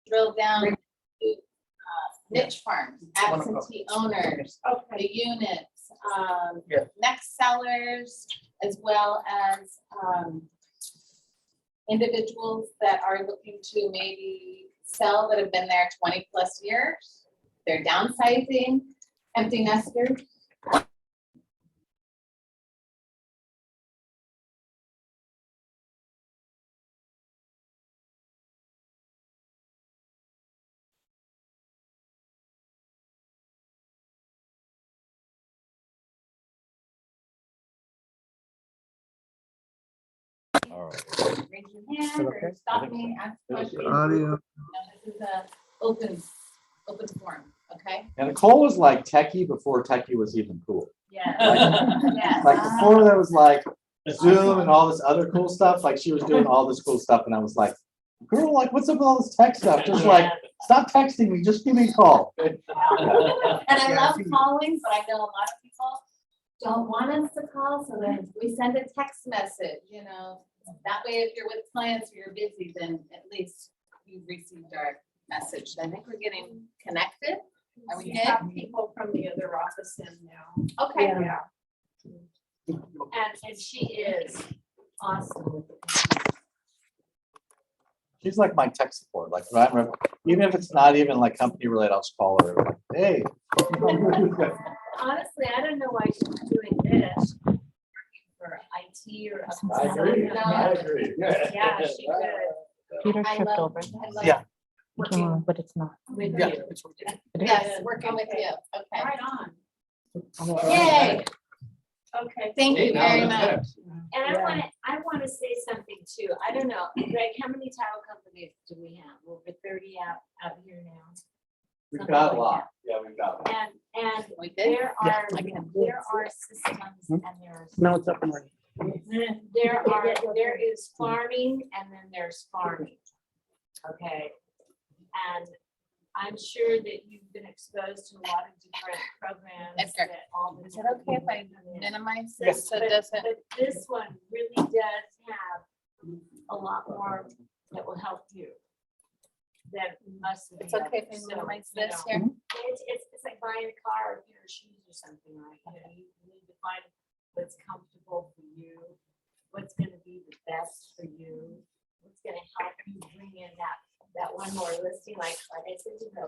drill down to niche farms, absentee owners, the units, next sellers, as well as individuals that are looking to maybe sell that have been there 20 plus years. They're downsizing, empty nesters. All right. Raise your hand or stop me, ask questions. Audio. This is a open forum, okay? And Nicole was like techie before techie was even cool. Yeah. Like, like before there was like Zoom and all this other cool stuff, like she was doing all this cool stuff and I was like, girl, like what's up with all this tech stuff? Just like, stop texting me, just give me a call. And I love calling, but I know a lot of people don't want us to call, so then we send a text message, you know. That way, if you're with clients or you're busy, then at least you've received our message. I think we're getting connected. Are we We have good? people from the other office in now. Okay. Yeah. And she is awesome. She's like my tech support. Like when I remember, even if it's not even like company related, I'll just call her. Like, hey. Honestly, I don't know why she's doing this. Working for IT or. I agree. I something. agree. Yeah, she could. Peter I tripped love- over. I love Yeah. Working But it's not. with Yeah. you. Yes, working with you. Okay. Right on. Yay. Okay. Thank you very much. And I want to say something too. I don't know, Greg, how many title companies do we have? Over 30 out here now. We've got a lot. Yeah, we've got a lot. And We did? there are systems and there's. No, it's up and running. There is farming and then there's farming. Okay. And I'm sure that you've been exposed to a lot of different programs. Edgar, that all the Is it okay if I minimize Yes. this so it doesn't? But this one really does have a lot more that will help you than most of the It's okay if others. I So, minimize you this know, here? It's like buying a car or a pair of shoes or something, right? You know, you need to find what's comfortable for you, what's gonna be the best for you, what's gonna help you bring in that one more listing, like I said, you know,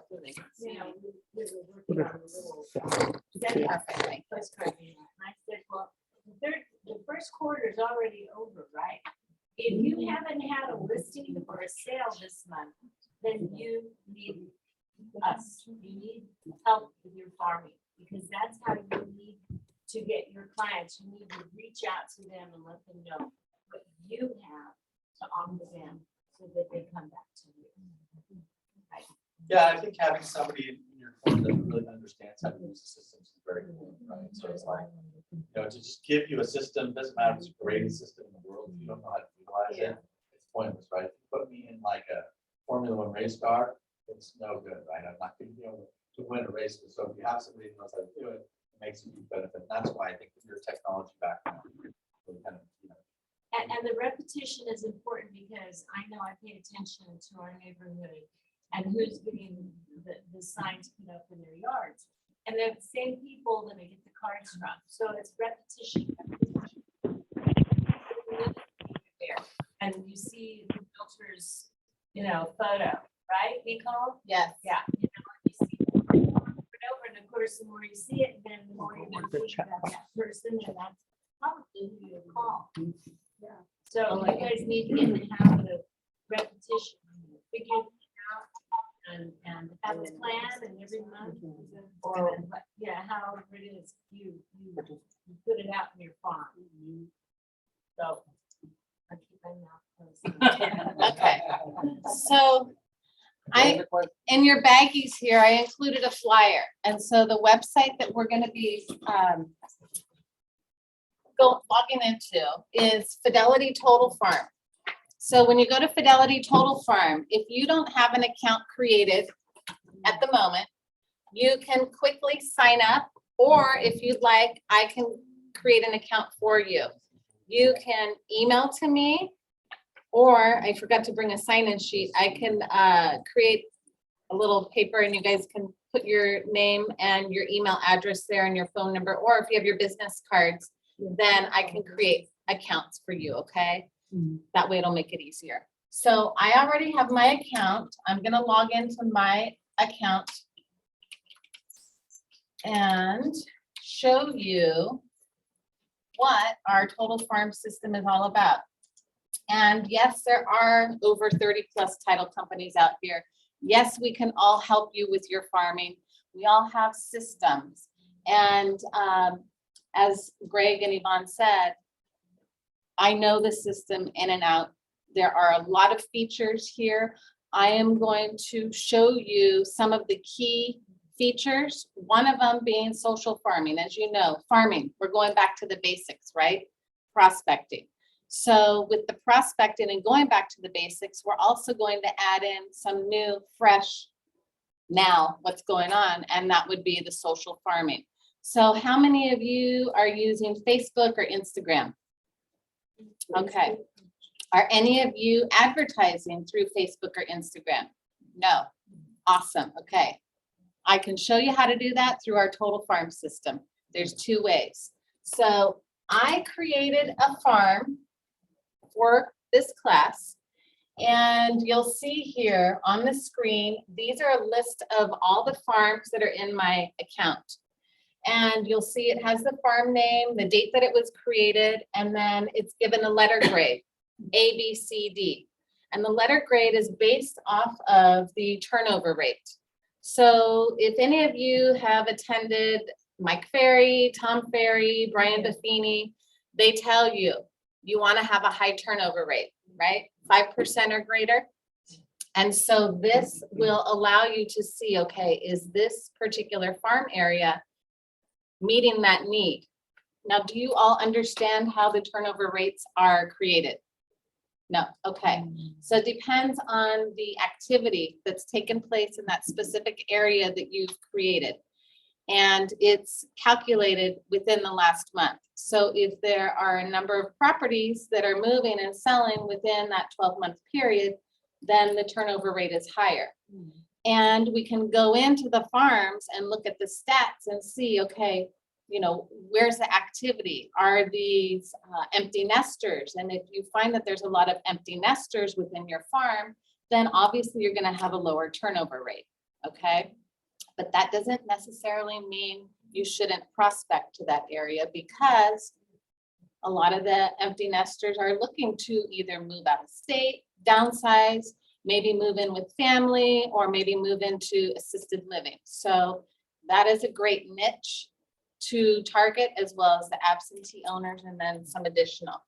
we were working on a little. Perfect. Postcard, and I said, well, the first quarter is already over, right? If you haven't had a listing or a sale this month, then you need us. You need help with your farming, because that's how you need to get your clients. You need to reach out to them and let them know what you have to offer them so that they come back to you. Right? Yeah, I think having somebody in your corner that really understands how to use the systems is very important, right? So it's like, you know, to just give you a system, doesn't matter if it's the greatest system in the world, if you don't know how to utilize it, it's pointless, right? If you put me in like a Formula One race car, it's no good, right? I'm not gonna be able to win a race. So if you have somebody who knows how to do it, it makes a huge benefit. And that's why I think your technology background really kind of, you know. And the repetition is important, because I know I pay attention to our neighborhood and who's getting the signs put up in their yards. And they're the same people that I get the cards from. So it's repetition. There. And you see the filters, you know, photo, right, Nicole? Yes. Yeah. You know, you see it over and over, and of course, the more you see it, then the more you're going to think about that person, and that's probably who you call. Yeah. So you guys need to get in the habit of repetition, figure it out, and have a plan, and every month, or yeah, however it is, you put it out in your farm. So I keep my mouth closed. Okay. So in your baggies here, I included a flyer. And so the website that we're going to be logging into is Fidelity Total Farm. So when you go to Fidelity Total Farm, if you don't have an account created at the moment, you can quickly sign up, or if you'd like, I can create an account for you. You can email to me Or I forgot to bring a sign-in sheet. I can create a little paper and you guys can put your name and your email address there and your phone number, or if you have your business cards, then I can create accounts for you, okay? That way it'll make it easier. So I already have my account. I'm gonna log into my account and show you what our total farm system is all about. And yes, there are over 30 plus title companies out here. Yes, we can all help you with your farming. We all have systems. And as Greg and Yvonne said, I know the system in and out. There are a lot of features here. I am going to show you some of the key features, one of them being social farming. As you know, farming, we're going back to the basics, right? Prospecting. So with the prospecting and going back to the basics, we're also going to add in some new, fresh, now what's going on, and that would be the social farming. So how many of you are using Facebook or Instagram? Okay. Are any of you advertising through Facebook or Instagram? No. Awesome. Okay. I can show you how to do that through our total farm system. There's two ways. So I created a farm for this class, and you'll see here on the screen, these are a list of all the farms that are in my account. And you'll see it has the farm name, the date that it was created, and then it's given a letter grade, A, B, C, D. And the letter grade is based off of the turnover rate. So if any of you have attended Mike Ferry, Tom Ferry, Brian Buffini, they tell you, you want to have a high turnover rate, right? 5% or greater. And so this will allow you to see, okay, is this particular farm area meeting that need? Now, do you all understand how the turnover rates are created? No, okay. So it depends on the activity that's taken place in that specific area that you've created. And it's calculated within the last month. So if there are a number of properties that are moving and selling within that 12-month period, then the turnover rate is higher. And we can go into the farms and look at the stats and see, okay, you know, where's the activity? Are these empty nesters? And if you find that there's a lot of empty nesters within your farm, then obviously you're going to have a lower turnover rate, okay? But that doesn't necessarily mean you shouldn't prospect to that area, because a lot of the empty nesters are looking to either move out of state, downsize, maybe move in with family, or maybe move into assisted living. So that is a great niche to target, as well as the absentee owners, and then some additional.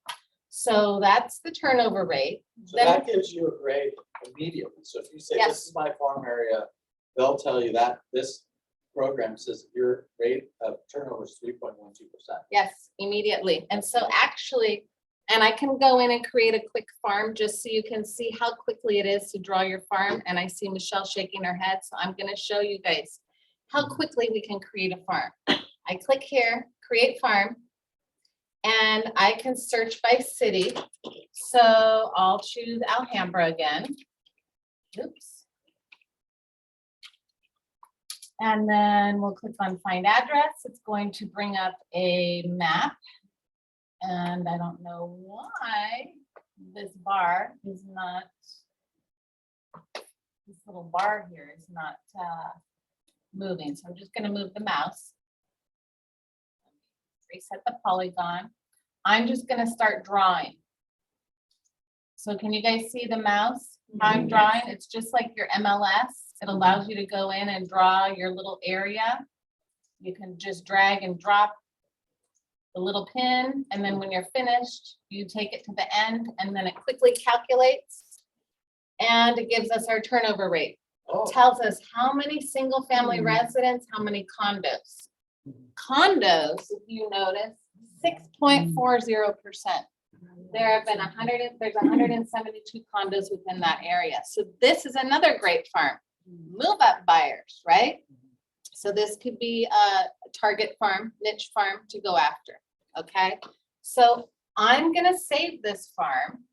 So that's the turnover rate. So that gives you a grade immediately. So if you say, Yes. this is my farm area, they'll tell you that this program says your rate of turnover is 3.12%. Yes, immediately. And so actually, and I can go in and create a quick farm just so you can see how quickly it is to draw your farm. And I see Michelle shaking her head, so I'm going to show you guys how quickly we can create a farm. I click here, create farm, and I can search by city. So I'll choose Alhambra again. Oops. And then we'll click on find address. It's going to bring up a map. And I don't know why this bar is not, this little bar here is not moving. So I'm just going to move the mouse. Reset the polygon. I'm just going to start drawing. So can you guys see the mouse? How I'm drawing? It's just like your MLS. It allows you to go in and draw your little area. You can just drag and drop the little pin, and then when you're finished, you take it to the end, and then it quickly calculates, and it gives us our turnover rate. Oh, Tells us how many single family residents, how many condos. Condos, if you notice, 6.40%. There have been there's 172 condos within that area. So this is another great farm. Move up buyers, right? So this could be a target farm, niche farm to go after, okay? So I'm gonna save this farm.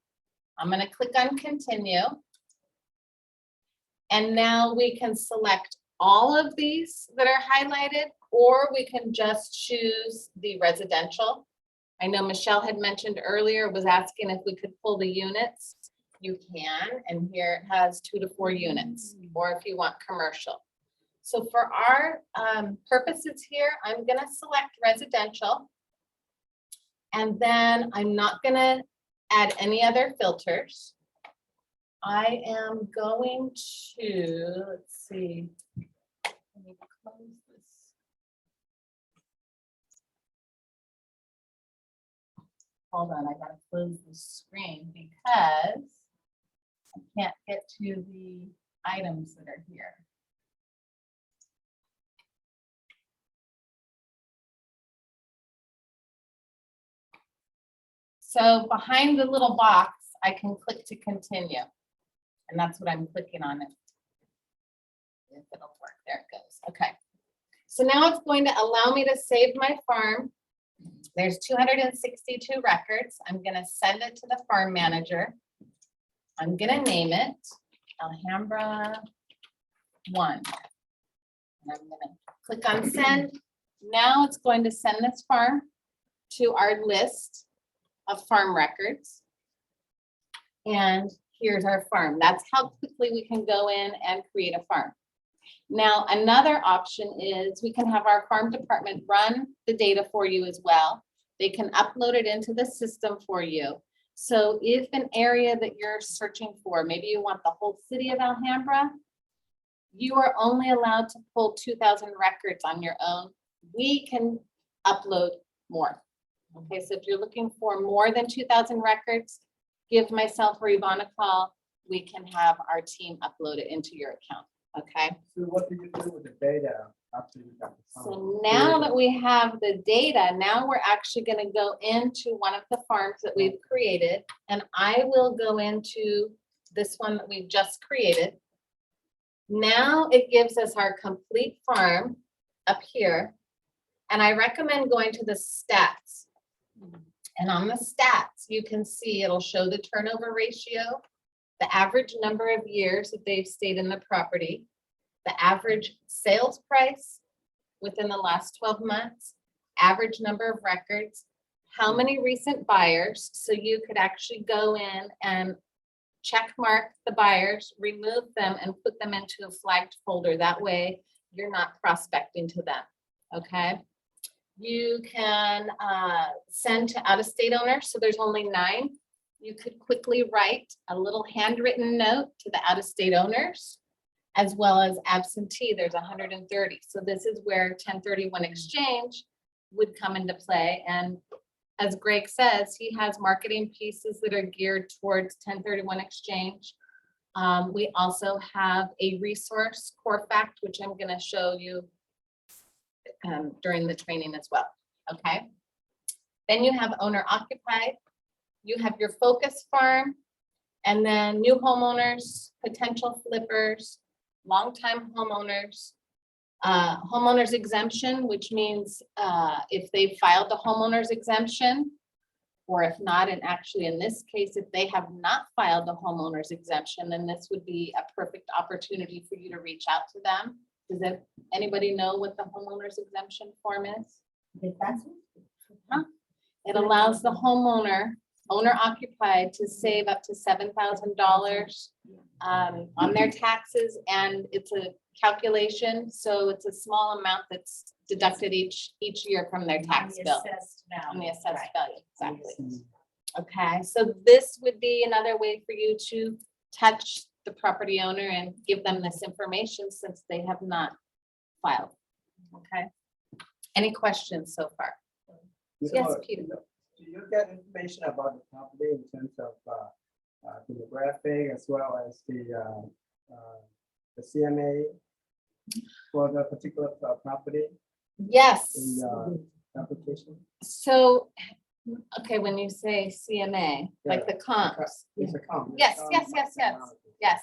I'm gonna click on continue. And now we can select all of these that are highlighted, or we can just choose the residential. I know Michelle had mentioned earlier, was asking if we could pull the units. You can, and here it has 2 to 4 units, or if you want commercial. So for our purposes here, I'm gonna select residential. And then I'm not gonna add any other filters. I am going to, let's see. Let me close this. Hold on, I gotta close the screen because I can't get to the items that are here. So behind the little box, I can click to continue. And that's what I'm clicking on. If it'll work, there it goes. Okay. So now it's going to allow me to save my farm. There's 262 records. I'm going to send it to the farm manager. I'm going to name it Alhambra 1. And I'm going to click on send. Now it's going to send this farm to our list of farm records. And here's our farm. That's how quickly we can go in and create a farm. Now, another option is we can have our farm department run the data for you as well. They can upload it into the system for you. So if an area that you're searching for, maybe you want the whole city of Alhambra, you are only allowed to pull 2,000 records on your own. We can upload more. Okay, so if you're looking for more than 2,000 records, give myself or Yvonne a call. We can have our team upload it into your account, okay? So what do you do with the data after you got the farm? So now that we have the data, now we're actually gonna go into one of the farms that we've created, and I will go into this one that we've just created. Now it gives us our complete farm up here, and I recommend going to the stats. And on the stats, you can see it'll show the turnover ratio, the average number of years that they've stayed in the property, the average sales price within the last 12 months, average number of records, how many recent buyers. So you could actually go in and check mark the buyers, remove them, and put them into a flagged folder. That way you're not prospecting to them, okay? You can send to out-of-state owners, so there's only 9. You could quickly write a little handwritten note to the out-of-state owners, as well as absentee, there's 130. So this is where 1031 exchange would come into play. And as Greg says, he has marketing pieces that are geared towards 1031 exchange. We also have a resource, core fact, which I'm gonna show you during the training as well, okay? Then you have owner occupied, you have your focus farm, and then new homeowners, potential flippers, longtime homeowners, homeowners exemption, which means if they filed the homeowners exemption, or if not, and actually in this case, if they have not filed the homeowners exemption, then this would be a perfect opportunity for you to reach out to them. Does anybody know what the homeowners exemption form is? It allows the homeowner, owner occupied, to save up to $7,000 on their taxes, and it's a calculation, so it's a small amount that's deducted each year from their tax bill. On the assessed value, exactly. Okay, so this would be another way for you to touch the property owner and give them this information since they have not filed. Okay. Any questions so far? Yes, Peter. Do you get information about the property in terms of demographic as well as the CMA for the particular property Yes. in the application? So, okay, when you say CMA, like the comps. It's a comp. Yes, yes, yes, yes. Yes.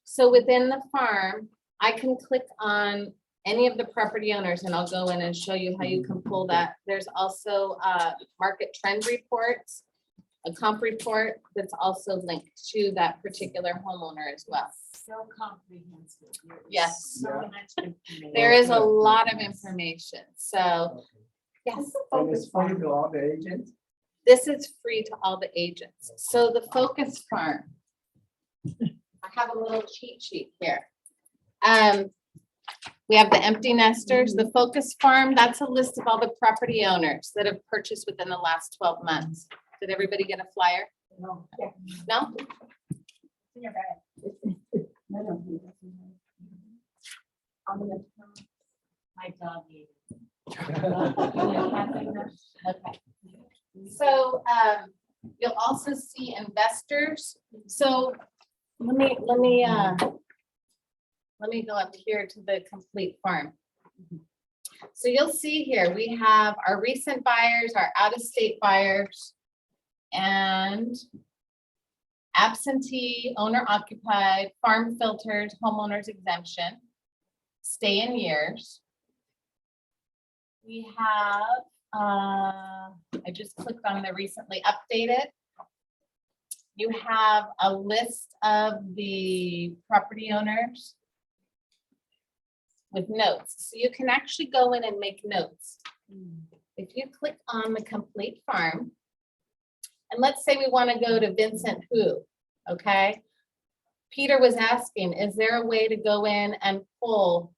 So within the farm, I can click on any of the property owners and I'll go in and show you how you can pull that. There's also market trend reports. a comp report that's also linked to that particular homeowner as well. So comprehensive. There's Yes. So Yeah. much information. There is a Okay. lot of information, so, Okay. yes. And it's free to all the agents? This is free to all the agents. So the focus farm. I have a little cheat sheet here. We have the empty nesters, the focus farm, that's a list of all the property owners that have purchased within the last 12 months. Did everybody get a flyer? No. No? In your bag. My dog ate it. Okay. So you'll also see investors. So let me go up here to the complete farm. So you'll see here, we have our recent buyers, our out-of-state buyers, and absentee, owner occupied, farm filters, homeowners exemption, stay in years. We have, I just clicked on the recently updated. You have a list of the property owners with notes. So you can actually go in and make notes. If you click on the complete farm, and let's say we want to go to Vincent Hu, okay? Peter was asking, is there a way to go in and pull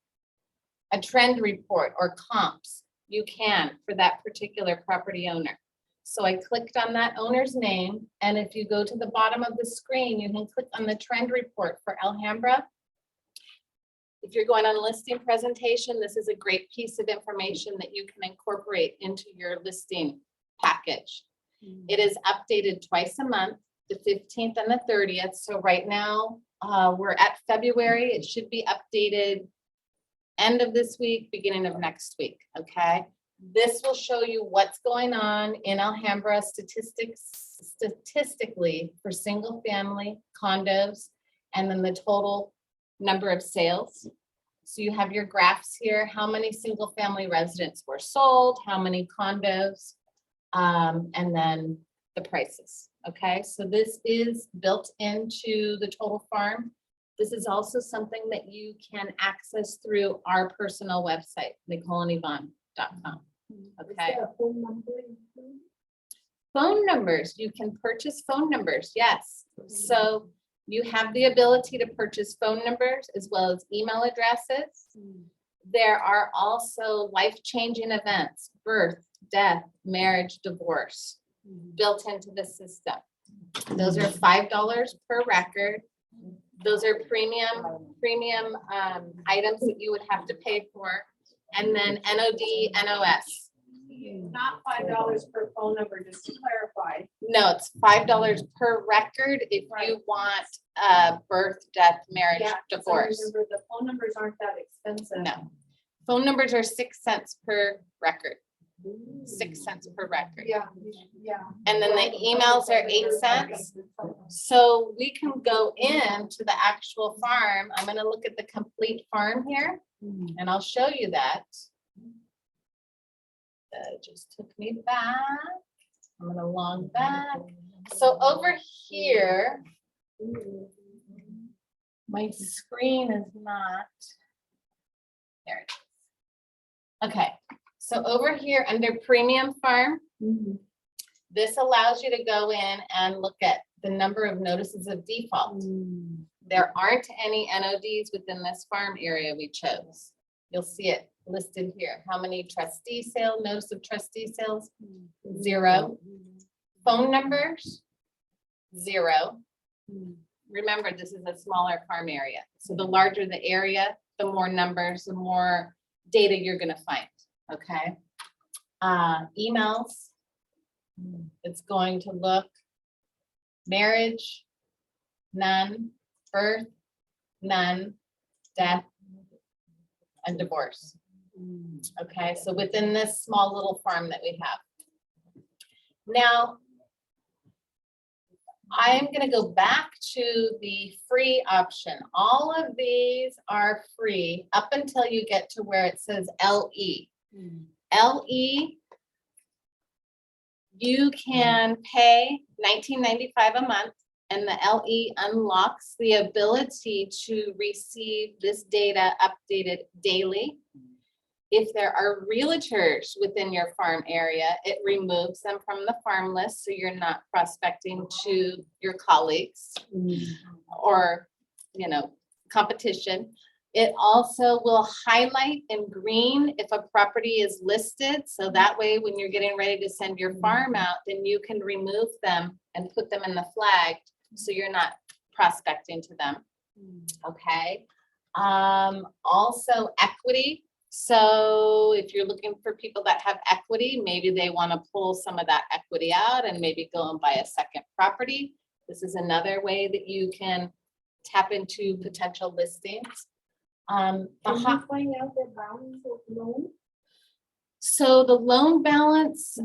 a trend report or comps? You can for that particular property owner. So I clicked on that owner's name, and if you go to the bottom of the screen, you can click on the trend report for Alhambra. If you're going on a listing presentation, this is a great piece of information that you can incorporate into your listing package. It is updated twice a month, the 15th and the 30th. So right now, we're at February. It should be updated end of this week, beginning of next week, okay? This will show you what's going on in Alhambra statistically for single family condos, and then the total number of sales. So you have your graphs here, how many single family residents were sold, how many condos, and then the prices, okay? So this is built into the total farm. This is also something that you can access through our personal website, NicoleandYvonne.com. Okay. Phone numbers, you can purchase phone numbers, yes. So you have the ability to purchase phone numbers as well as email addresses. There are also life-changing events, birth, death, marriage, divorce, built into the system. Those are $5 per record. Those are premium items that you would have to pay for. And then NOD, NOS. Not $5 per phone number, just to clarify. No, it's $5 per record if you want birth, death, marriage, Yeah, so divorce. remember, the phone numbers aren't that expensive. No. Phone numbers are 6 cents per record. 6 cents per record. Yeah. And then the emails are 8 cents. So we can go into the actual farm. I'm gonna look at the complete farm here and I'll show you that. That just took me back. I'm gonna log back. So over here, my screen is not, there it is. Okay, so over here under premium farm, this allows you to go in and look at the number of notices of default. There aren't any NODs within this farm area we chose. You'll see it listed here. How many trustee sale, notice of trustee sales? 0. Phone numbers? 0. Remember, this is a smaller farm area. So the larger the area, the more numbers, the more data you're gonna find, okay? Emails. It's going to look marriage, none, birth, none, death, and divorce. Okay, so within this small little farm that we have. Now, I am going to go back to the free option. All of these are free up until you get to where it says LE. LE, you can pay $19.95 a month, and the LE unlocks the ability to receive this data updated daily. If there are realtors within your farm area, it removes them from the farm list, so you're not prospecting to your colleagues or, you know, competition. It also will highlight in green if a property is listed, so that way when you're getting ready to send your farm out, then you can remove them and put them in the flagged, so you're not prospecting to them. Okay. Also equity. So if you're looking for people that have equity, maybe they want to pull some of that equity out and maybe go and buy a second property. This is another way that you can tap into potential listings. Can you find out the balance of loan? So the loan balance,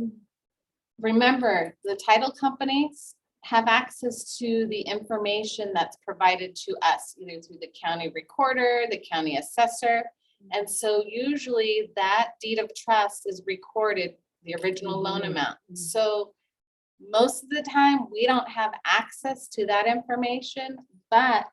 remember, the title companies have access to the information that's provided to us, either through the county recorder, the county assessor. And so usually that deed of trust is recorded, the original loan amount. So most of the time, we don't have access to that information, but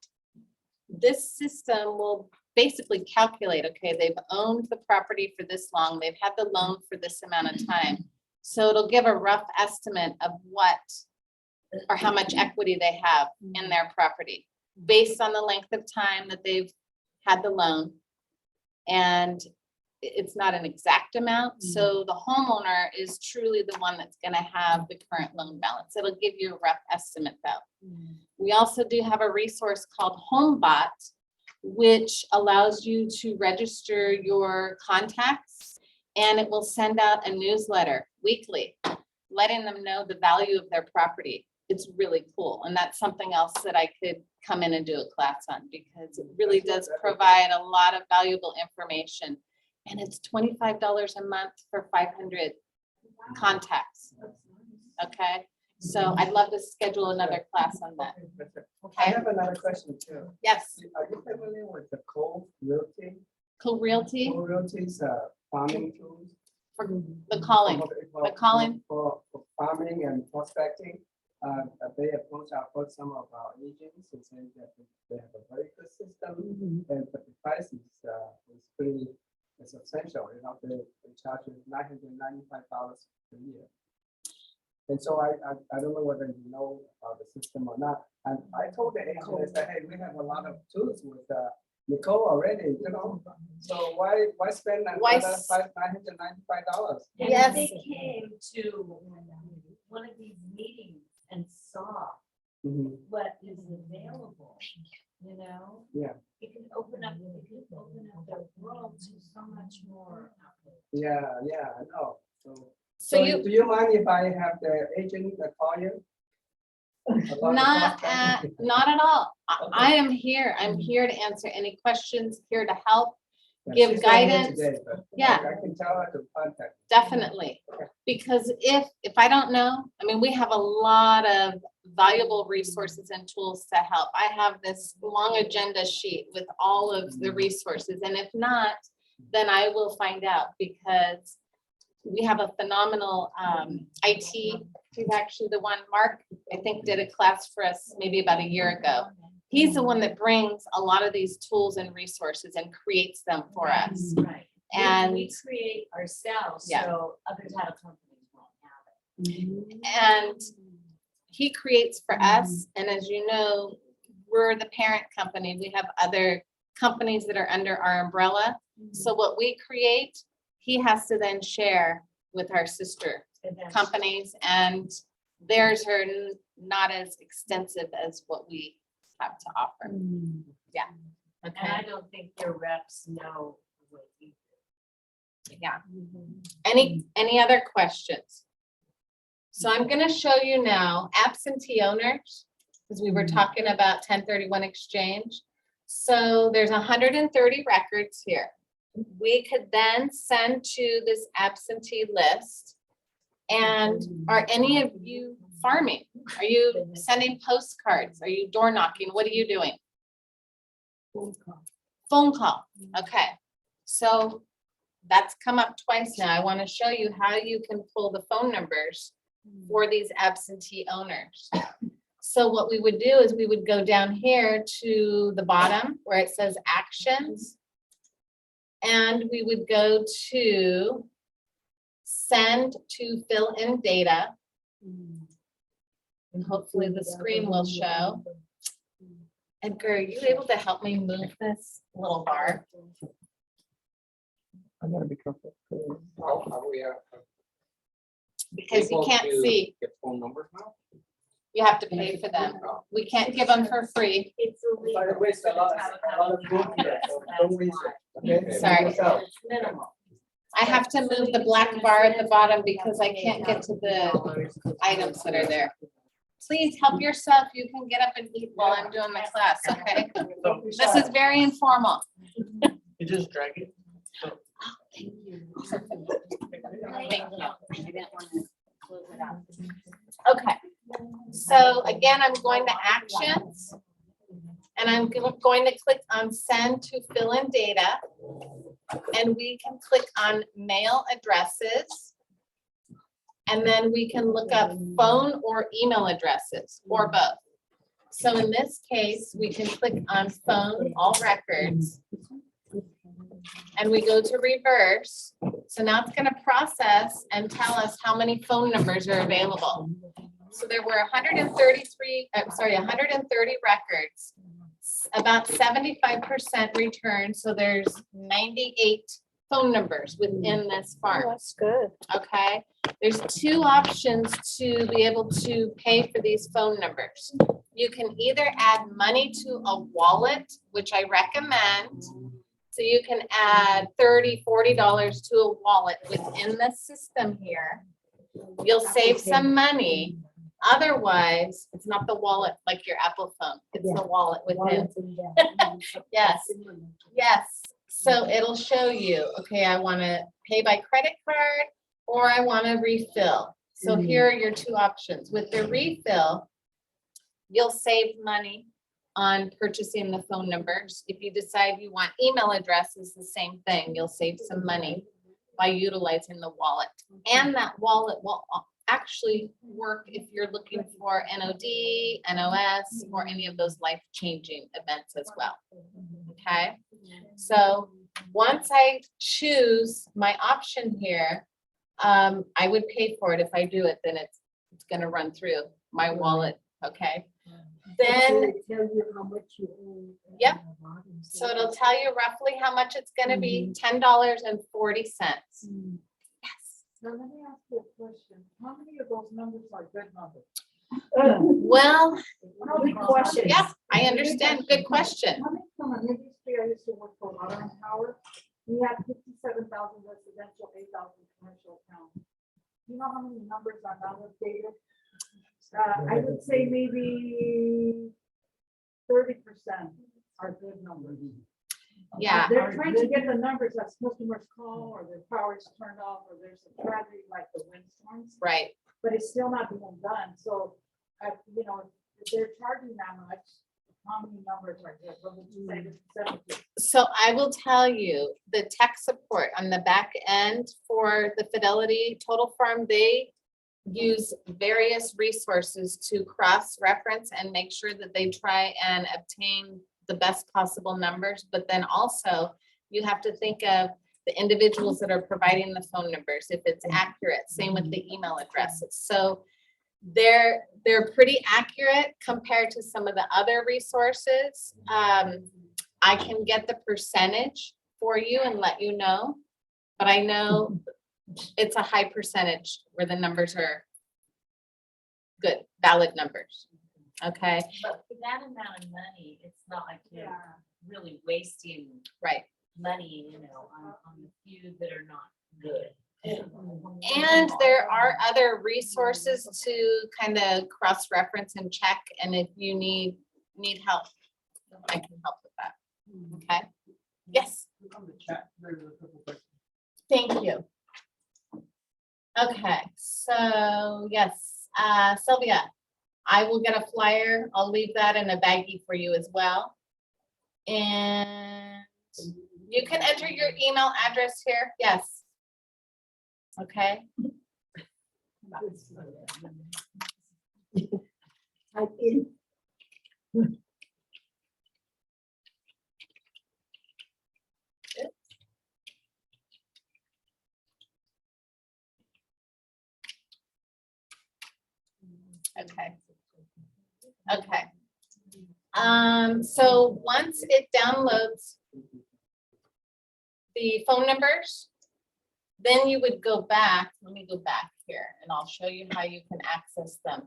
this system will basically calculate, okay, they've owned the property for this long, they've had the loan for this amount of time. So it'll give a rough estimate of what or how much equity they have in their property based on the length of time that they've had the loan. And it's not an exact amount. So the homeowner is truly the one that's going to have the current loan balance. It'll give you a rough estimate though. We also do have a resource called HomeBot, which allows you to register your contacts, and it will send out a newsletter weekly, letting them know the value of their property. It's really cool. And that's something else that I could come in and do a class on, because it really does provide a lot of valuable information. And it's $25 a month for 500 contacts. Okay. So I'd love to schedule another class on that. I Okay. have another question too. Yes. Are you familiar with the co-realty? Cool Realty Co-realty's farming tools? for the calling. For- calling? For farming and prospecting, they approach some of our agents and saying that they have a very good system, and but the price is pretty substantial. You know, they charge $995 per year. And so I don't know whether you know about the system or not. And I told the agent, I said, hey, we have a lot of tools with Nicole already, you know. So why spend Why another s- $995? And Yes. they came to one of these meetings and saw what is available, you know? Yeah. It can open up the world to so much more. Yeah, I know. So So you, do you mind if I have the agent call you? About the prospect? not at all. Okay. I am here. I'm here to answer any questions, here to help. Yeah, give she's not here guidance. today, but Yeah. I can tell her to contact. Definitely, because if I don't know, I mean, we have a lot of valuable resources and tools to help. I have this long agenda sheet with all of the resources, and if not, then I will find out, because we have a phenomenal IT. He's actually the one, Mark, I think, did a class for us maybe about a year ago. He's the one that brings a lot of these tools and resources and creates them for us. Right. And We create ourselves, Yeah. so other title companies won't have it. And he creates for us, and as you know, we're the parent company. We have other companies that are under our umbrella. So what we create, he has to then share with our sister companies, and theirs are not as extensive as what we have to offer. Yeah. And I Okay. don't think your reps know what you do. Yeah. Any other questions? So I'm going to show you now absentee owners, because we were talking about 1031 exchange. So there's 130 records here. We could then send to this absentee list. And are any of you farming? Are you sending postcards? Are you door knocking? What are you doing? Phone call. Okay. So that's come up twice now. I want to show you how you can pull the phone numbers for these absentee owners. So what we would do is we would go down here to the bottom where it says actions. And we would go to send to fill in data. And hopefully the screen will show. Edgar, are you able to help me move this little bar? I'm gonna be careful. Are we Because you able can't to see. Get phone numbers now? You have to pay for them. We can't give them for free. It's illegal. By the way, it's a lot of food here, so don't waste it, okay? Sorry. Yourself. It's minimal. I have to move the black bar at the bottom because I can't get to the items that are there. Please help yourself. You can get up and eat while I'm doing my class, okay? This is very informal. You just drag it. Thank you. Okay, so again, I'm going to actions. And I'm going to click on send to fill in data. And we can click on mail addresses. And then we can look up phone or email addresses or both. So in this case, we can click on phone, all records. And we go to reverse. So now it's gonna process and tell us how many phone numbers are available. So there were 130 records, about 75% returned. So there's 98 phone numbers within this farm. That's good. Okay, there's two options to be able to pay for these phone numbers. You can either add money to a wallet, which I recommend. So you can add $30, $40 to a wallet within the system here. You'll save some money. Otherwise, it's not the wallet like your Apple phone. It's the wallet within. Yes, yes. So it'll show you, okay, I want to pay by credit card or I want to refill. So here are your two options. With the refill, you'll save money on purchasing the phone numbers. If you decide you want email addresses, the same thing. You'll save some money by utilizing the wallet. And that wallet will actually work if you're looking for NOD, NOS, or any of those life-changing events as well. Okay, so once I choose my option here, I would pay for it. If I do it, then it's gonna run through my wallet, okay? Then, yep, so it'll tell you roughly how much it's gonna be, $10.40. Yes. Now, let me ask you a question. How many of those numbers are good numbers? Well, Good question. yeah, I understand. Good question. Coming from an industry, I used to work for water and power. We had 57,000 residential, 8,000 commercial accounts. You know how many numbers are not updated? I would say maybe 30% are good numbers. Yeah, They're trying to get the numbers as customers call or their power is turned off or there's a tragedy like the windstorms. right. But it's still not being done, so, you know, if they're charging that much, how many numbers are good? What would you say the percentage? So I will tell you, the tech support on the back end for the Fidelity Total Farm, they use various resources to cross-reference and make sure that they try and obtain the best possible numbers. But then also, you have to think of the individuals that are providing the phone numbers, if it's accurate, same with the email addresses. So they're pretty accurate compared to some of the other resources. I can get the percentage for you and let you know, but I know it's a high percentage where the numbers are good, valid numbers. Okay, But for that amount of money, it's not like you're really wasting right. money, you know, on the few that are not good. And there are other resources to kind of cross-reference and check, and if you need help, I can help with that. Okay? Yes, On the chat, there's a couple questions. thank you. Okay, so yes, Sylvia, I will get a flyer. I'll leave that in a baggie for you as well. And you can enter your email address here. Yes. Okay. Type in. Okay. Okay. So once it downloads the phone numbers, then you would go back, let me go back here and I'll show you how you can access them.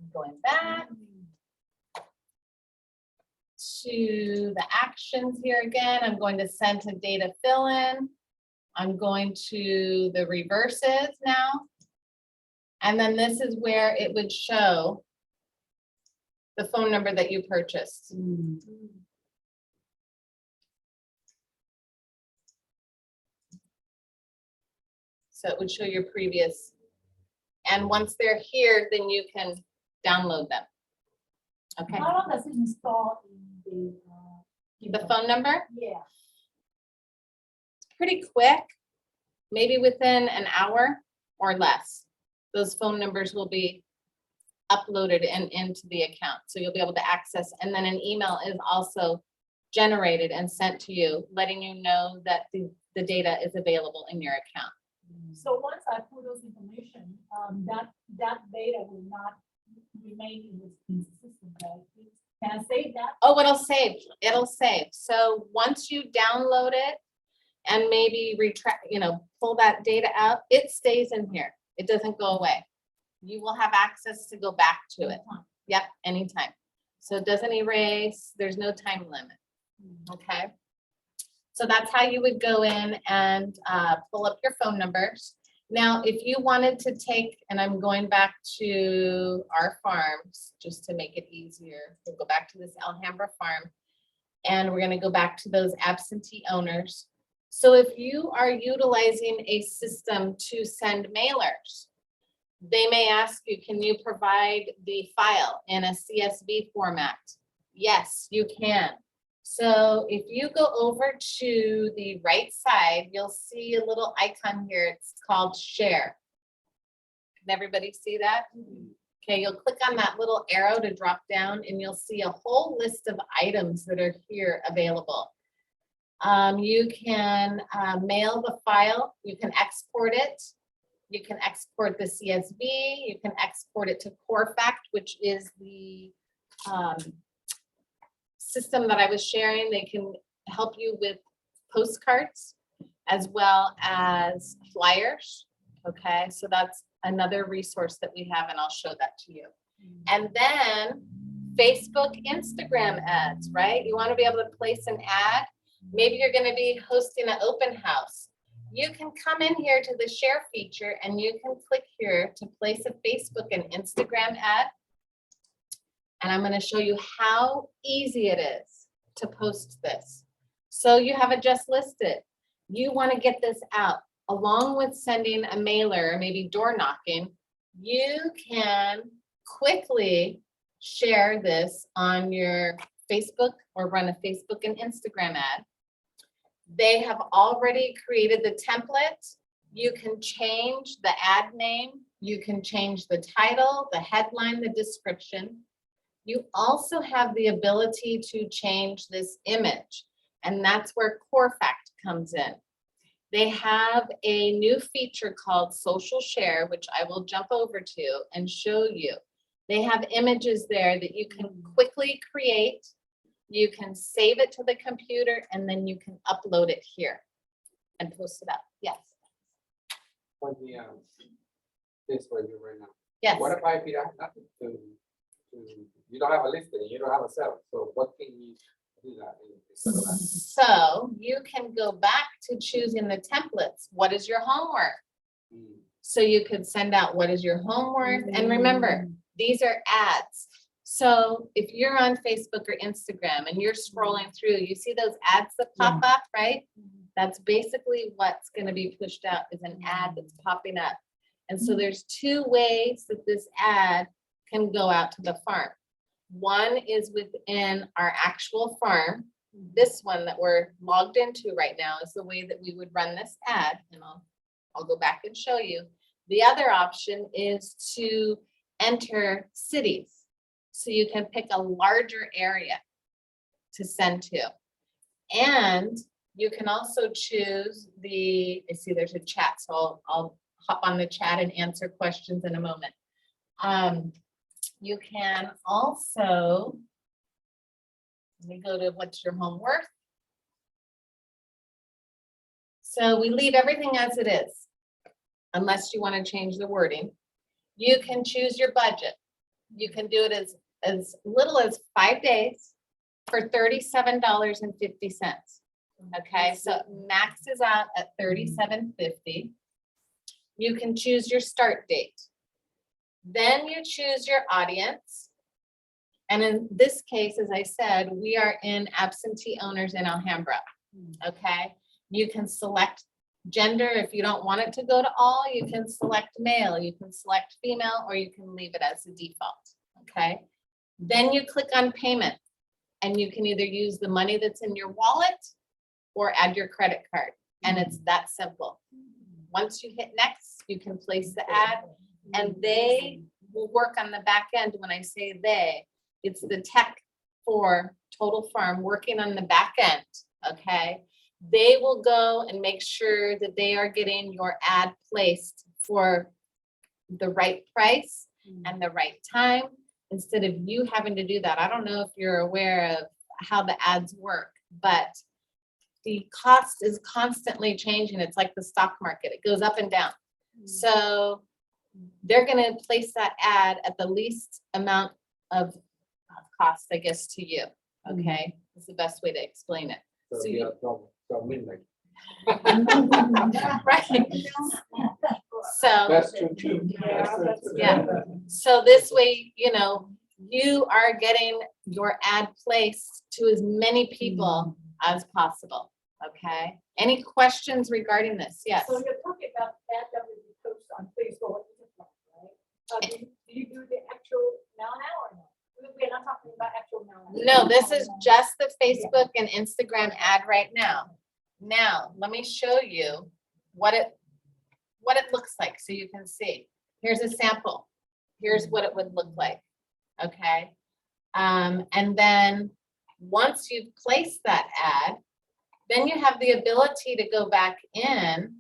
I'm going back to the actions here again. I'm going to send to data fill in. I'm going to the reverses now. And then this is where it would show the phone number that you purchased. So it would show your previous. And once they're here, then you can download them. Okay, How long does it install in the phone number, Yeah. pretty quick, maybe within an hour or less. Those phone numbers will be uploaded and into the account. So you'll be able to access, and then an email is also generated and sent to you, letting you know that the data is available in your account. So once I put those information, that data will not remain in the system, right? Can I save that? Oh, it'll save. So once you download it and maybe retract, pull that data out, it stays in here. It doesn't go away. You will have access to go back to it. Yep, anytime. So it doesn't erase, there's no time limit. Okay. So that's how you would go in and pull up your phone numbers. Now, if you wanted to take, and I'm going back to our farms, just to make it easier, we'll go back to this Alhambra farm, and we're gonna go back to those absentee owners. So if you are utilizing a system to send mailers, they may ask you, can you provide the file in a CSV format? Yes, you can. So if you go over to the right side, you'll see a little icon here. It's called share. Can everybody see that? Okay, you'll click on that little arrow to drop down and you'll see a whole list of items that are here available. You can mail the file, you can export it. You can export the CSV, you can export it to CoreFact, which is the system that I was sharing. They can help you with postcards as well as flyers. Okay, so that's another resource that we have, and I'll show that to you. And then Facebook, Instagram ads, right? You want to be able to place an ad. Maybe you're going to be hosting an open house. You can come in here to the share feature and you can click here to place a Facebook and Instagram ad. And I'm going to show you how easy it is to post this. So you have it just listed. You want to get this out along with sending a mailer, or maybe door knocking. You can quickly share this on your Facebook or run a Facebook and Instagram ad. They have already created the template. You can change the ad name. You can change the title, the headline, the description. You also have the ability to change this image, and that's where CoreFact comes in. They have a new feature called Social Share, which I will jump over to and show you. They have images there that you can quickly create. You can save it to the computer, and then you can upload it here and post it up. Yes. On the, this where you're right now. Yes. What if I have nothing to, you don't have a listing, you don't have a seller, so what can you do that instead of that? So you can go back to choosing the templates. What is your homework? So you could send out what is your homework. And remember, these are ads. So if you're on Facebook or Instagram and you're scrolling through, you see those ads that pop up, right? That's basically what's going to be pushed out is an ad that's popping up. And so there's two ways that this ad can go out to the farm. One is within our actual farm. This one that we're logged into right now is the way that we would run this ad. And I'll go back and show you. The other option is to enter cities. So you can pick a larger area to send to. And you can also choose I see there's a chat, so I'll hop on the chat and answer questions in a moment. You can also, let me go to what's your home worth. So we leave everything as it is, unless you want to change the wording. You can choose your budget. You can do it as little as 5 days for $37.50. Okay, so it maxes out at $37.50. You can choose your start date. Then you choose your audience. And in this case, as I said, we are in absentee owners in Alhambra. Okay, you can select gender. If you don't want it to go to all, you can select male, you can select female, or you can leave it as a default. Okay, then you click on payment and you can either use the money that's in your wallet or add your credit card. And it's that simple. Once you hit next, you can place the ad and they will work on the back end. When I say they, it's the tech for Total Farm working on the back end, okay? They will go and make sure that they are getting your ad placed for the right price and the right time, instead of you having to do that. I don't know if you're aware of how the ads work, but the cost is constantly changing. It's like the stock market. It goes up and down. So they're going to place that ad at the least amount of cost, I guess, to you. Okay, it's the best way to explain it. So So we you- are from midnight. Right. So, That's true too. yeah. So this way, you know, you are getting your ad placed to as many people as possible. Okay. Any questions regarding this? Yes. So you're talking about ad that would be posted on Facebook, right? Do you do the actual now or no? We're not talking about actual now. No, this is just the Facebook and Instagram ad right now. Now, let me show you what it looks like so you can see. Here's a sample. Here's what it would look like. Okay. And then once you've placed that ad, then you have the ability to go back in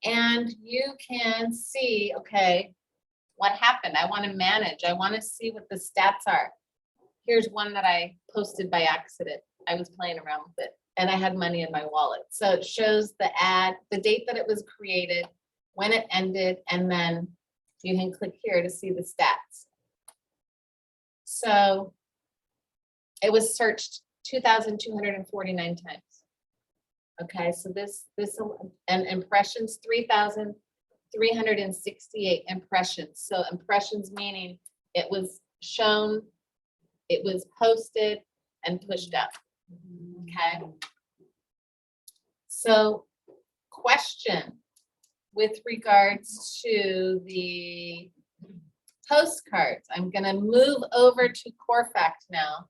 and you can see, okay, what happened? I want to manage. I want to see what the stats are. Here's one that I posted by accident. I was playing around with it and I had money in my wallet. So it shows the ad, the date that it was created, when it ended, and then you can click here to see the stats. So it was searched 2,249 times. Okay, so this and impressions, 3,368 impressions. So impressions meaning it was shown, it was posted and pushed up. Okay. So question with regards to the postcards. I'm gonna move over to Corfact now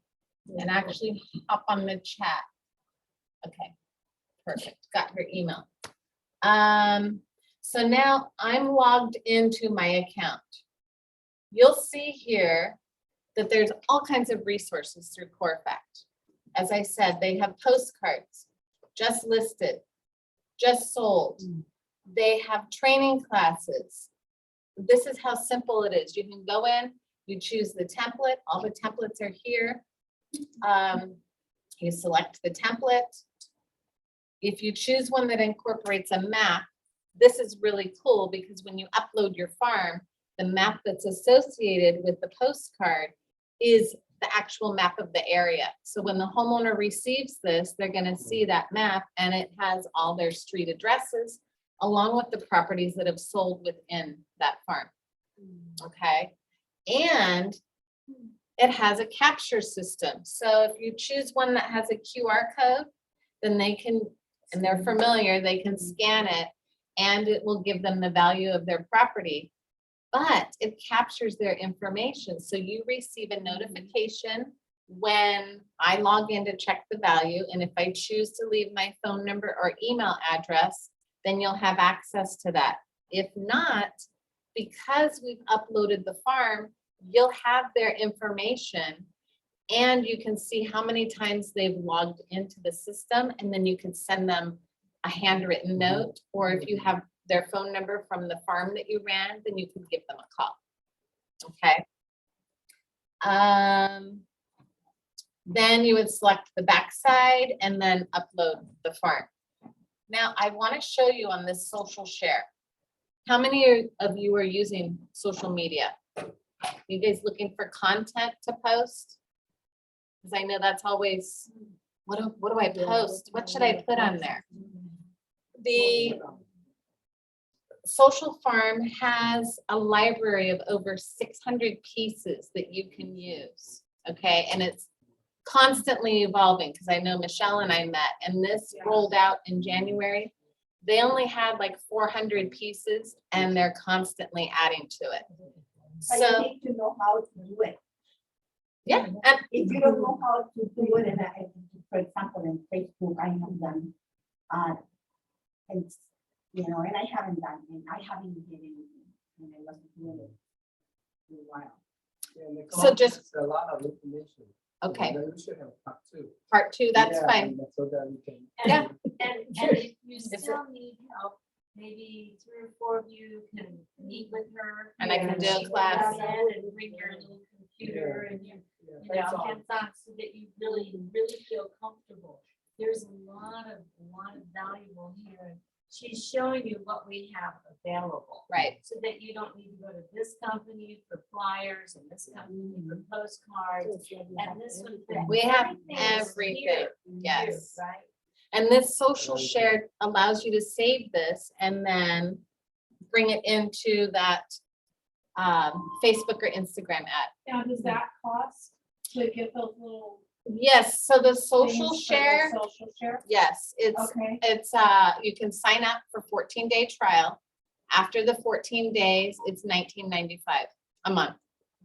and actually hop on the chat. Okay, perfect, got her email. So now I'm logged into my account. You'll see here that there's all kinds of resources through Corfact. As I said, they have postcards, just listed, just sold. They have training classes. This is how simple it is. You can go in, you choose the template. All the templates are here. You select the template. If you choose one that incorporates a map, this is really cool because when you upload your farm, the map that's associated with the postcard is the actual map of the area. So when the homeowner receives this, they're going to see that map and it has all their street addresses along with the properties that have sold within that farm. Okay. And it has a capture system. So if you choose one that has a QR code, then they can, and they're familiar, they can scan it and it will give them the value of their property. But it captures their information. So you receive a notification when I log in to check the value. And if I choose to leave my phone number or email address, then you'll have access to that. If not, because we've uploaded the farm, you'll have their information and you can see how many times they've logged into the system, and then you can send them a handwritten note, or if you have their phone number from the farm that you ran, then you can give them a call. Okay. Then you would select the backside and then upload the farm. Now I want to show you on this social share. How many of you are using social media? You guys looking for content to post? Because I know that's always, what do I post? What should I put on there? The social farm has a library of over 600 pieces that you can use. Okay, and it's constantly evolving, because I know Michelle and I met, and this rolled out in January. They only had like 400 pieces and they're constantly adding to it. But you So, need to know how to do it. yeah, and If you don't know how to do it, and for example, in Facebook, I have done, and, you know, and I haven't done, and I haven't did anything, and I wasn't doing it for a while. Yeah, and the So call just- is a lot of information. okay, Then we should have part two. part two, that's Yeah, fine. and So that we can. Yeah. And if you still need help, maybe 3 or 4 of you can meet with her. And I can do a She can class. come in and bring your little computer and you Yeah. know, hands-on, so that you really feel comfortable. There's a lot of valuable here. She's showing you what we have available. Right. So that you don't need to go to this company for flyers and this company for postcards and this one. for We have everything is everything, here, yes. Right? And this social share allows you to save this and then bring it into that Facebook or Instagram ad. Now, does that cost to get those little Yes, so the social things for the share, social share? yes, Okay. it's, you can sign up for 14-day trial. After the 14 days, it's $19.95 a month.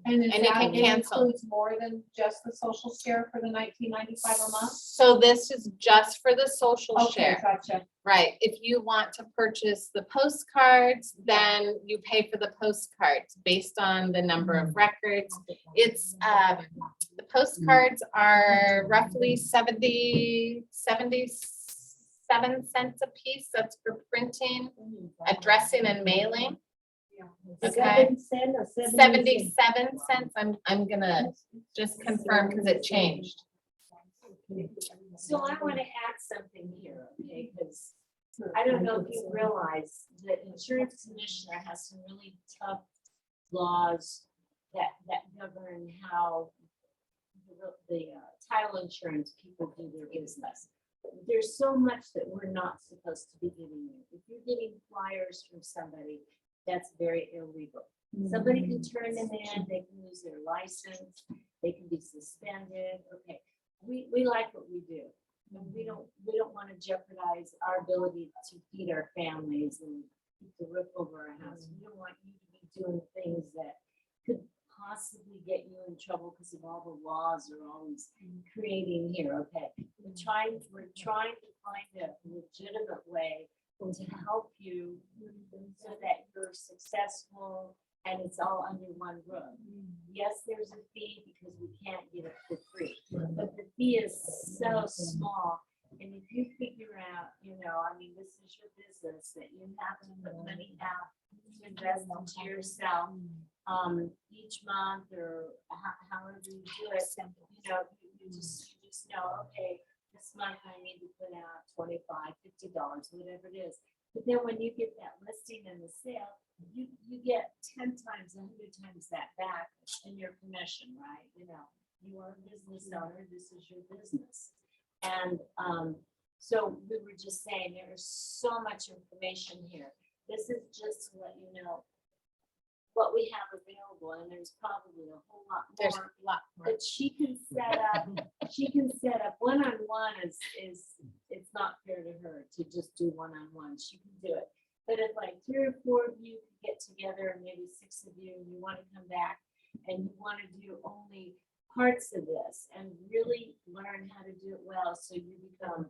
And is And you that can it cancel. includes more than just the social share for the $19.95 a month? So this is just for the social Okay, share. gotcha. Right, if you want to purchase the postcards, then you pay for the postcards based on the number of records. It's, the postcards are roughly 77 cents a piece. That's for printing, addressing and mailing. Okay, 77 cents. I'm gonna just confirm because it changed. So I want to add something here, okay, because I don't know if you realize that insurance commissioner has some really tough laws that govern how the title insurance people do their business. There's so much that we're not supposed to be giving you. If you're getting flyers from somebody, that's very illegal. Somebody can turn them in, they can lose their license, they can be suspended, okay. We like what we do. And we don't want to jeopardize our ability to feed our families and keep the roof over our house. We don't want you to be doing things that could possibly get you in trouble because of all the laws are always creating here, okay? We're trying to find a legitimate way to help you so that you're successful and it's all under one roof. Yes, there's a fee because we can't get it for free, but the fee is so small. And if you figure out, you know, I mean, this is your business that you have to put money out to invest into yourself each month or however you do it, you know, you just know, okay, this month I need to put out $25, $50, whatever it is. But then when you get that listing and the sale, you get 10 times, 100 times that back in your commission, right? You know, you are a business owner, this is your business. And so we were just saying, there is so much information here. This is just to let you know what we have available, and there's probably a whole lot There's more. a lot more. But she can set up one-on-one it's not fair to her to just do one-on-one. She can do it. But if like 3 or 4 of you get together, and maybe 6 of you, and you want to come back and you want to do only parts of this and really learn how to do it well, so you become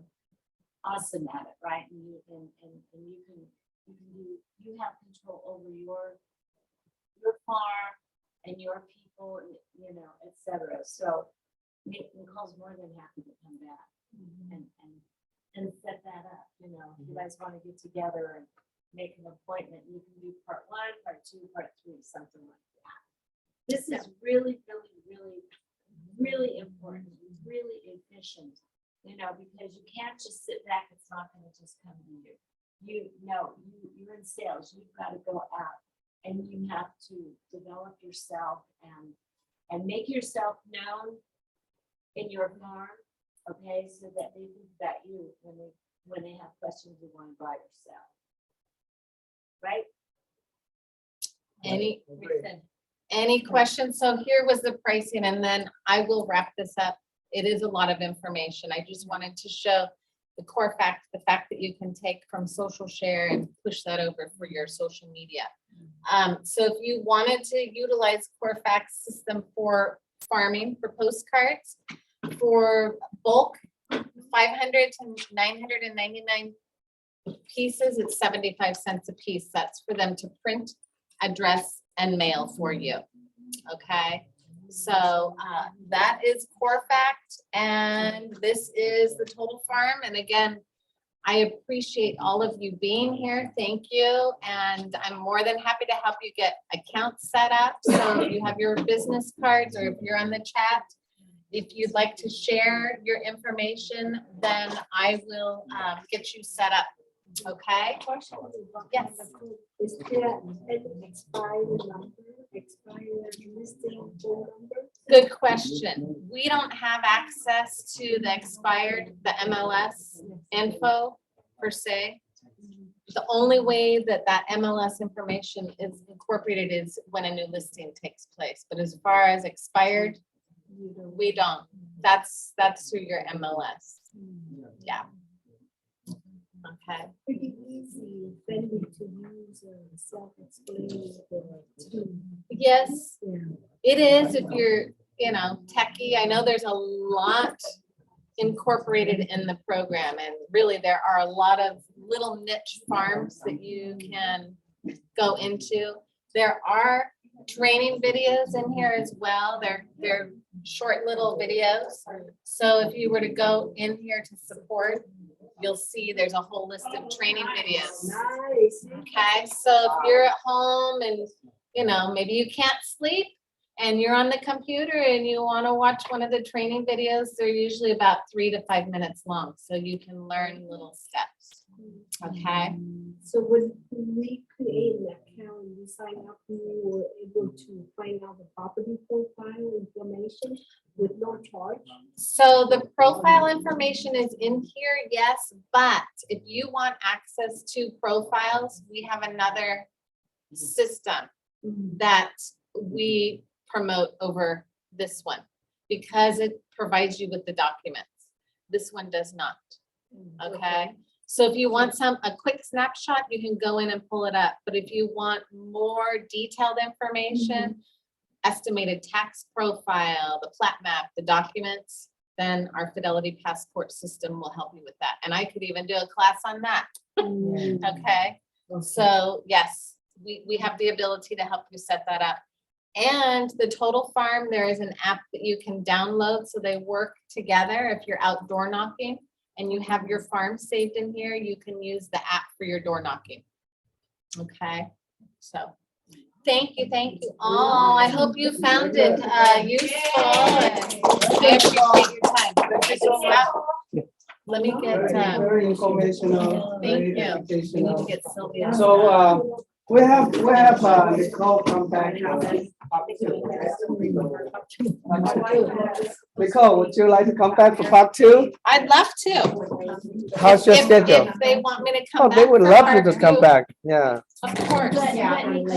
awesome at it, right? And you you have control over your farm and your people, you know, et cetera. So Nicole's more than happy to come back and set that up, you know, if you guys want to get together and make an appointment, you can do part 1, part 2, part 3, something like that. This is really, really, really, really important, really efficient, you know, because you can't just sit back, it's not gonna just come to you. You're in sales, you've got to go out and you have to develop yourself and make yourself known in your farm, okay, so that they think about you when they have questions you want to buy or sell. Right? Any questions? So here was the pricing, and then I will wrap this up. It is a lot of information. I just wanted to show the core fact, the fact that you can take from social share and push that over for your social media. So if you wanted to utilize core facts system for farming, for postcards, for bulk, 500 to 999 pieces, it's 75 cents a piece. That's for them to print, address, and mail for you. Okay, so that is core fact, and this is the total farm. And again, I appreciate all of you being here. Thank you, and I'm more than happy to help you get accounts set up. So if you have your business cards, or if you're on the chat, if you'd like to share your information, then I will get you set up. Okay? Yes. Is there an expired number, expired listing phone number? Good question. We don't have access to the expired, the MLS info per se. The only way that that MLS information is incorporated is when a new listing takes place. But as far as expired, we don't. That's through your MLS. Yeah. Okay. Pretty easy, friendly to use, self-explain. Yes, it is if you're, you know, techie. I know there's a lot incorporated in the program, and really there are a lot of little niche farms that you can go into. There are training videos in here as well. They're short little videos. So if you were to go in here to support, you'll see there's a whole list of training videos. Nice. Okay, so if you're at home and, you know, maybe you can't sleep and you're on the computer and you want to watch one of the training videos, they're usually about 3 to 5 minutes long, so you can learn little steps. Okay. So when we create an account, you sign up, you were able to find out the property profile information with no charge? So the profile information is in here, yes, but if you want access to profiles, we have another system that we promote over this one because it provides you with the documents. This one does not. Okay. So if you want a quick snapshot, you can go in and pull it up. But if you want more detailed information, estimated tax profile, the plat map, the documents, then our Fidelity Passport system will help you with that. And I could even do a class on that. Okay. So yes, we have the ability to help you set that up. And the Total Farm, there is an app that you can download so they work together. If you're outdoor knocking and you have your farm saved in here, you can use the app for your door knocking. Okay, so thank you all. I hope you found it useful, and I appreciate your time. Let me get, Very informational. thank very you. We need to educational. get Sylvia. So, we have Nicole come back. Nicole, would you like to come back for part 2? I'd love to. How's your If schedule? they want me to come Oh, back. they would for love you part to come 2, back, yeah. Of course. But Nicole,